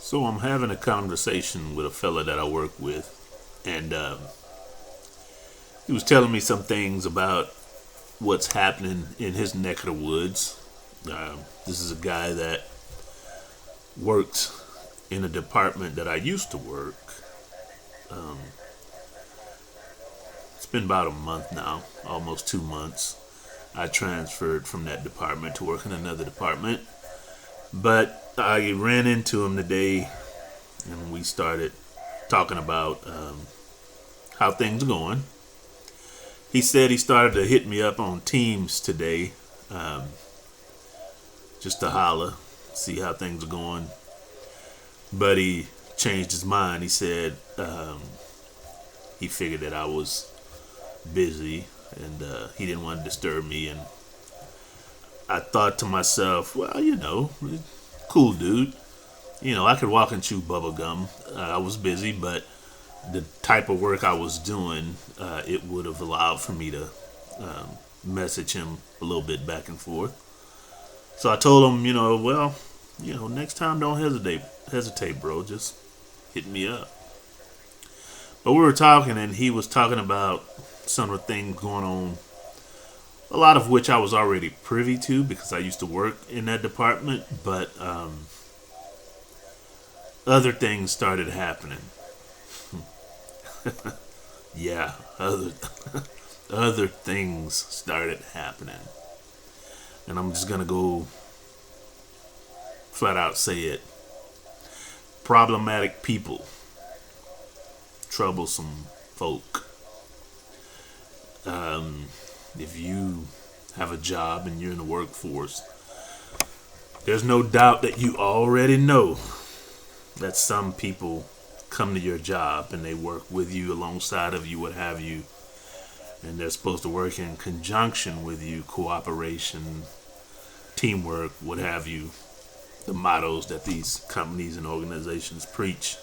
So I'm having a conversation with a fella that I work with, and he was telling me some things about what's happening in his neck of the woods. This is a guy that worked in a department that I used to work. Um, it's been about a month now, almost 2 months. I transferred from that department to work in another department, but I ran into him today, and we started talking about how things are going. He said he started to hit me up on Teams today, um, just to holler, see how things are going. But he changed his mind. He said he figured that I was busy, and he didn't want to disturb me. And I thought to myself, well, cool dude. I could walk and chew bubble gum. I was busy, but the type of work I was doing, it would have allowed for me to message him a little bit back and forth. So I told him, next time don't hesitate, bro. Just hit me up. But we were talking, and he was talking about some of the things going on, a lot of which I was already privy to because I used to work in that department, but other things started happening. Yeah, other things started happening. And I'm just gonna go flat out say it. Problematic people, troublesome folk. If you have a job and you're in the workforce, there's no doubt that you already know that some people come to your job and they work with you, alongside of you, what have you, and they're supposed to work in conjunction with you, cooperation, teamwork, what have you, the mottos that these companies and organizations preach.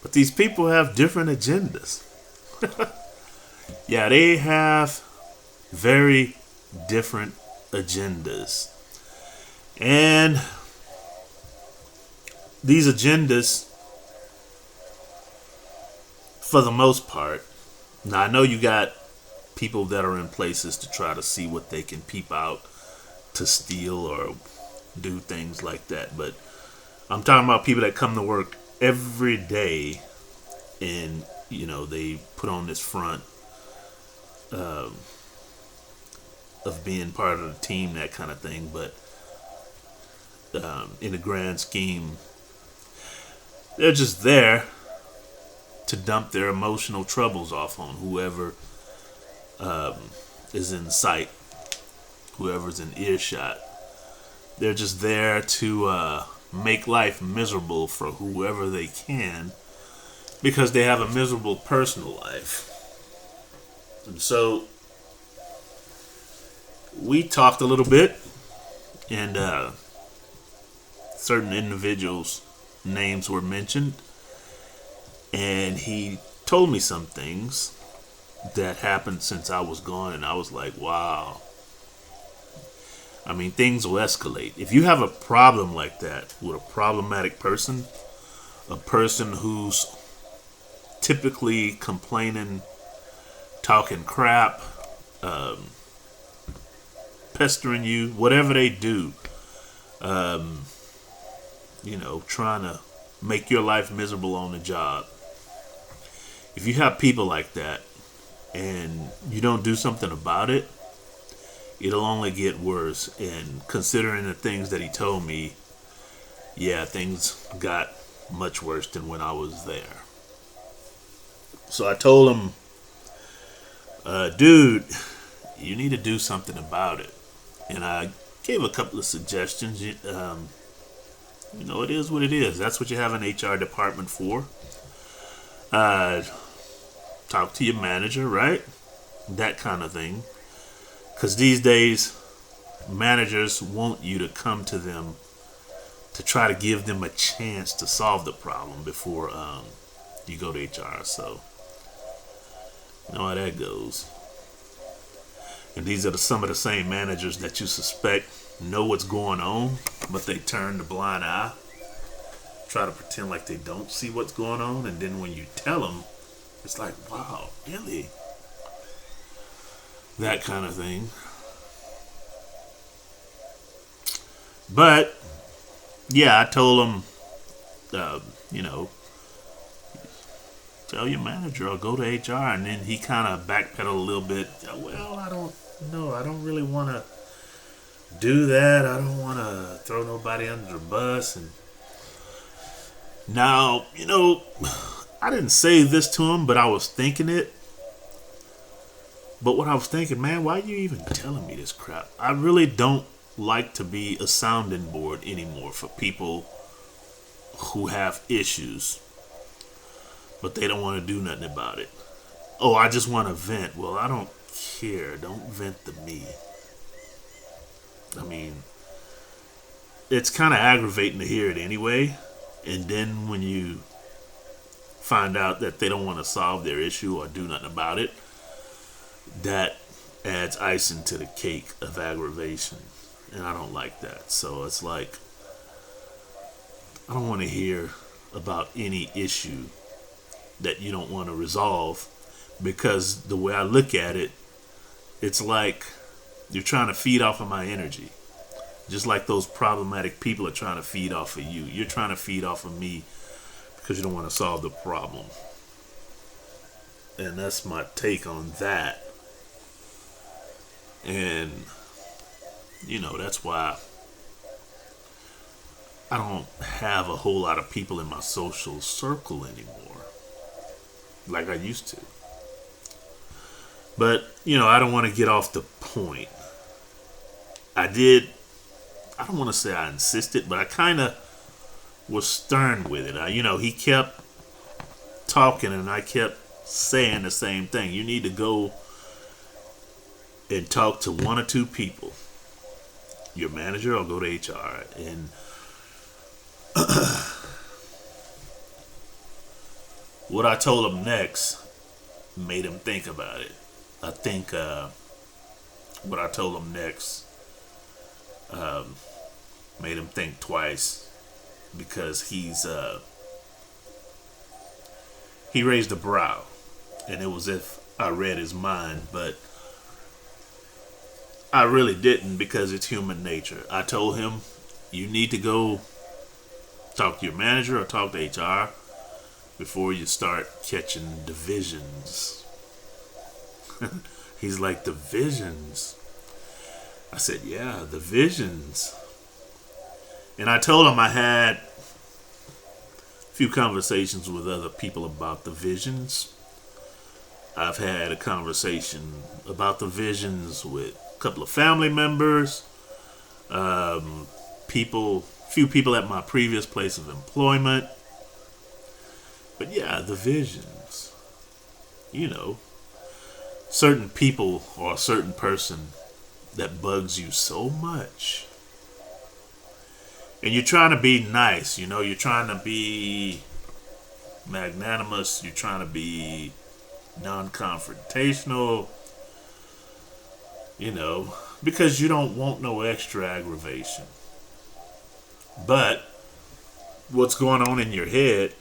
But these people have different agendas. Yeah, they have very different agendas. And these agendas, for the most part, now I know you got people that are in places to try to see what they can peep out to steal or do things like that, but I'm talking about people that come to work every day, and they put on this front um, of being part of the team, that kind of thing, but in the grand scheme, they're just there to dump their emotional troubles off on whoever um, is in sight, whoever's in earshot. They're just there to make life miserable for whoever they can because they have a miserable personal life. And so we talked a little bit, and certain individuals' names were mentioned, and he told me some things that happened since I was gone, and I was like, wow. I mean, things will escalate. If you have a problem like that with a problematic person, a person who's typically complaining, talking crap, um, pestering you, whatever they do, um, trying to make your life miserable on the job. If you have people like that and you don't do something about it, it'll only get worse. And considering the things that he told me, yeah, things got much worse than when I was there. So I told him, dude, you need to do something about it. And I gave a couple of suggestions. It is what it is. That's what you have an HR department for. Talk to your manager, right? That kind of thing. Because these days, managers want you to come to them to try to give them a chance to solve the problem before you go to HR. So, you know how that goes. And these are some of the same managers that you suspect know what's going on, but they turn the blind eye. try to pretend like they don't see what's going on, and then when you tell them, it's like, wow, really? That kind of thing. But yeah, I told him, you know, tell your manager or go to HR. And then he kind of backpedaled a little bit. Well, I don't know. I don't really want to do that. I don't want to throw nobody under the bus. And now, I didn't say this to him, but I was thinking it. But what I was thinking, man, why are you even telling me this crap? I really don't like to be a sounding board anymore for people who have issues, but they don't want to do nothing about it. Oh, I just want to vent. Well, I don't care. Don't vent to me. I mean, it's kind of aggravating to hear it anyway. And then when you find out that they don't want to solve their issue or do nothing about it, that adds icing to the cake of aggravation. And I don't like that. So it's like, I don't want to hear about any issue that you don't want to resolve, because the way I look at it, it's like you're trying to feed off of my energy. Just like those problematic people are trying to feed off of you. You're trying to feed off of me because you don't want to solve the problem. And that's my take on that. And, that's why I don't have a whole lot of people in my social circle anymore like I used to. But, I don't want to get off the point. I don't want to say I insisted, but I kind of was stern with it. He kept talking and I kept saying the same thing. You need to go and talk to one or two people, your manager, or go to HR. And what I told him next made him think about it. I think what I told him next made him think twice, because he raised a brow, and it was as if I read his mind, but I really didn't, because it's human nature. I told him, you need to go talk to your manager or talk to HR before you start catching divisions. He's like, divisions? I said, yeah, divisions. And I told him I had a few conversations with other people about divisions. I've had a conversation about divisions with a couple of family members, few people at my previous place of employment. But yeah, divisions. Certain people or a certain person that bugs you so much. And you're trying to be nice, you're trying to be magnanimous, you're trying to be non-confrontational, because you don't want no extra aggravation. But what's going on in your head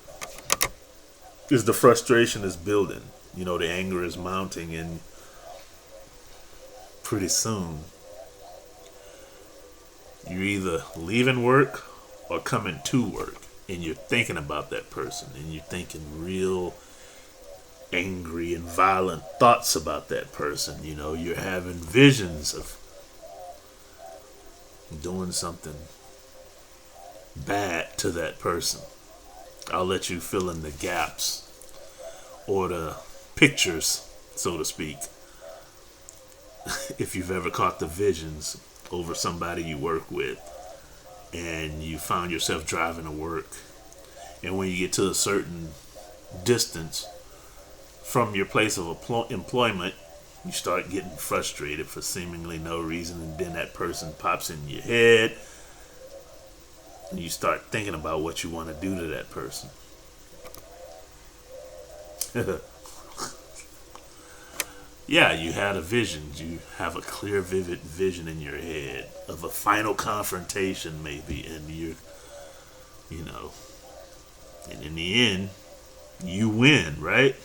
is the frustration is building. The anger is mounting, and pretty soon you're either leaving work or coming to work, and you're thinking about that person, and you're thinking real angry and violent thoughts about that person. You're having visions of doing something bad to that person. I'll let you fill in the gaps or the pictures, so to speak, if you've ever caught the visions over somebody you work with, and you found yourself driving to work, and when you get to a certain distance from your place of employment, you start getting frustrated for seemingly no reason, and then that person pops in your head, and you start thinking about what you want to do to that person. Yeah, you had a vision. You have a clear, vivid vision in your head of a final confrontation, maybe, and you're, And in the end, you win, right?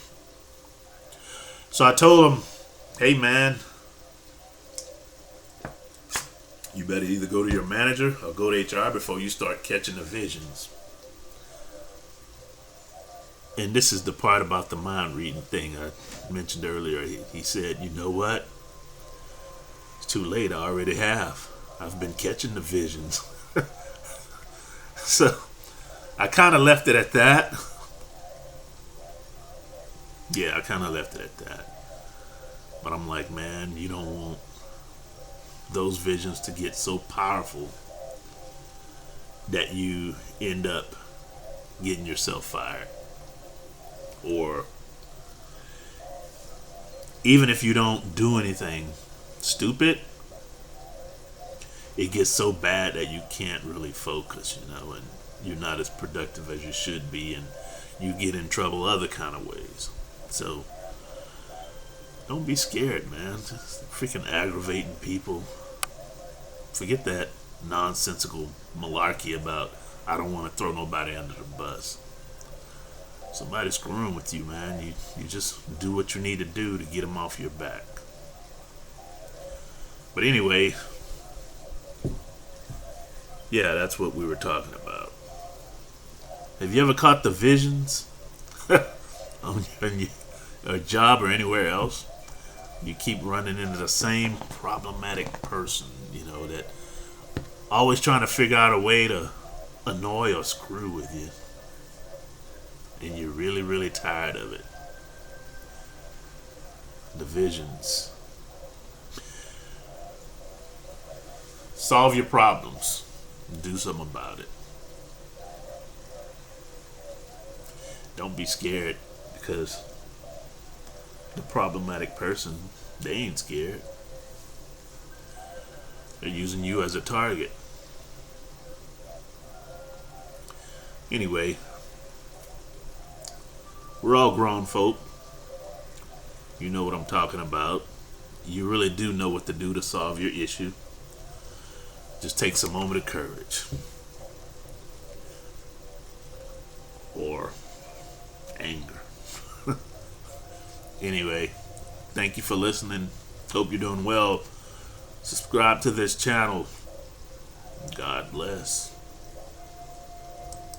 So I told him, hey man, you better either go to your manager or go to HR before you start catching the visions. And this is the part about the mind reading thing I mentioned earlier. He said, you know what? It's too late. I already have. I've been catching the visions. So I kind of left it at that. Yeah, I kind of left it at that. But I'm like, man, you don't want those visions to get so powerful that you end up getting yourself fired. Or even if you don't do anything stupid, it gets so bad that you can't really focus, and you're not as productive as you should be, and you get in trouble other kind of ways. So don't be scared, man. Just freaking aggravating people. Forget that nonsensical malarkey about I don't want to throw nobody under the bus. Somebody's screwing with you, man. You just do what you need to do to get them off your back. But anyway, yeah, that's what we were talking about. Have you ever caught the visions on your job or anywhere else? You keep running into the same problematic person, that always trying to figure out a way to annoy or screw with you. And you're really, really tired of it. The visions. Solve your problems. Do something about it. Don't be scared, because the problematic person, they ain't scared. They're using you as a target. Anyway, we're all grown folk. You know what I'm talking about. You really do know what to do to solve your issue. Just takes a moment of courage. Or anger. Anyway, thank you for listening. Hope you're doing well. Subscribe to this channel. God bless.